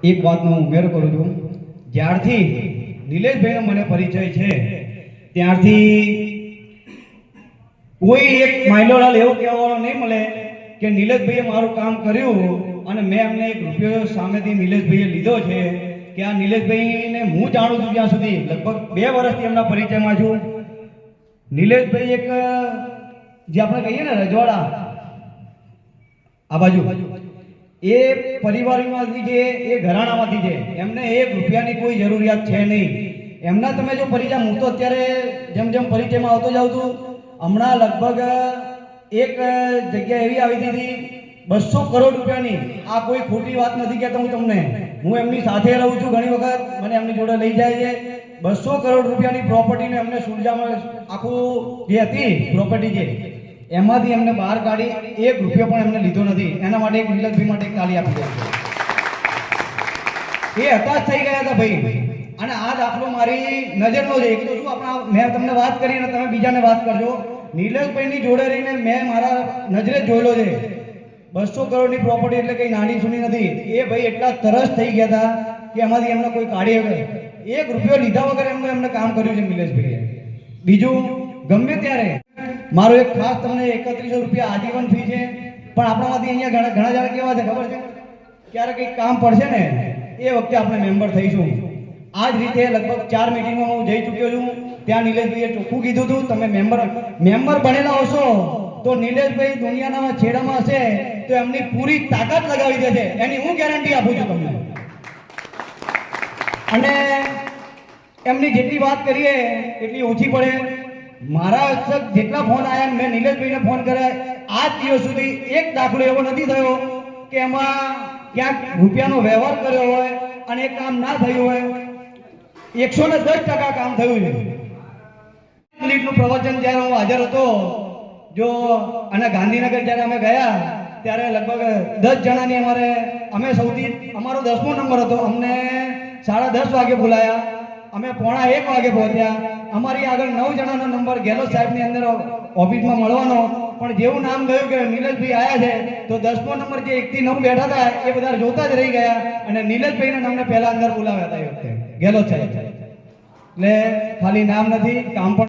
એક વાતનો ઉમેરો કરું છું. જ્યારથી નિલેશભાઈનો મને પરિચય છે ત્યારથી કોઈ એક માઇલોલાલ એવો કહેવાનો નહીં મળે કે નિલેશભાઈએ મારું કામ કર્યું અને મેં એમને એક રૂપિયો સામેથી નિલેશભાઈએ લીધો છે. કે આ નિલેશભાઈને હું જાણું છું ત્યાં સુધી લગભગ 2 વર્ષથી એમના પરિચયમાં છું. નિલેશભાઈ એક જે આપણે કહીએ ને રજવાડા આ બાજુ એ પરિવારમાંથી છે, એ ઘરાણામાંથી છે. એમને 1 રૂપિયાની કોઈ જરૂરિયાત છે નહીં. એમના તમે જો પરિચય, હું તો અત્યારે જેમ જેમ પરિચયમાં આવતો જાઉં છું, હમણાં લગભગ એક જગ્યા એવી આવી હતી 200 કરોડ રૂપિયાની. આ કોઈ ખોટી વાત નથી કહેતો હું તમને, હું એમની સાથે રહું છું. ઘણી વખત મને એમની જોડે લઈ જાય છે. 200 કરોડ રૂપિયાની પ્રોપર્ટીને એમને સુરજામાં આખું જે હતી પ્રોપર્ટી છે એમાંથી એમને બહાર કાઢી 1 રૂપિયો પણ એમને લીધો નથી. એના માટે એક નિલેશભાઈ માટે તાળી આપી દે. એ હતાશ થઈ ગયા હતા ભાઈ. અને આ દાખલો મારી નજરનો છે. એક તો શું આપણા મેં તમને વાત કરી અને તમે બીજાને વાત કરજો. નિલેશભાઈની જોડે રહીને મેં મારા નજરે જોયેલો છે. 200 કરોડની પ્રોપર્ટી એટલે કઈ નાની સુની નથી. એ ભાઈ એટલા તરસ થઈ ગયા હતા કે એમાંથી એમને કોઈ કાઢી શકે 1 રૂપિયો લીધા વગર એમને કામ કર્યું છે નિલેશભાઈએ. બીજું, ગમે ત્યારે મારો એક ખાસ તમને 3100 રૂપિયા આજીવન ફી છે. પણ આપણામાંથી અહીંયા ઘણા જણા કેવા છે ખબર છે, ક્યારે કંઈક કામ પડશે ને એ વખતે આપણે મેમ્બર થઈશું. આ જ રીતે લગભગ 4 મિટિંગમાં હું જઈ ચૂક્યો છું. ત્યાં નિલેશભાઈએ ચોખ્ખું કીધું હતું તમે મેમ્બર બનેલા હશો તો નિલેશભાઈ દુનિયાના છેડામાં હશે તો એમની પૂરી તાકાત લગાવી દેશે, એની હું ગેરંટી આપું છું તમને. અને એમની જેટલી વાત કરીએ એટલી ઓછી પડે. મારા જેટલા ફોન આવ્યા મેં નિલેશભાઈને ફોન કર્યા, આજ દિવસ સુધી એક દાખલો એવો નથી થયો કે એમાં ક્યાંક રૂપિયાનો વ્યવહાર કર્યો હોય અને એ કામ ના થયું હોય. 110% કામ થયું છે. મિનિટનું પ્રવચન જ્યારે હું હાજર હતો જો, અને ગાંધીનગર જ્યારે અમે ગયા ત્યારે લગભગ 10 જણાની અમે સૌથી અમારો 10મો નંબર હતો. અમને 10:30 વાગે બોલાયા, અમે 12:45 વાગે પહોંચ્યા. અમારી આગળ 9 જણાનો નંબર ગેહલોત સાહેબની અંદર ઓફિસમાં મળવાનો, પણ જેવું નામ ગયું કે નિલેશભાઈ આવ્યા છે તો 10મો નંબર જે 1 થી 9 બેઠા હતા એ બધા જોતા જ રહી ગયા અને નિલેશભાઈને અમને પહેલા અંદર બોલાવ્યા હતા એ વખતે ગેહલોત સાહેબ. એટલે ખાલી નામ નથી, કામ પણ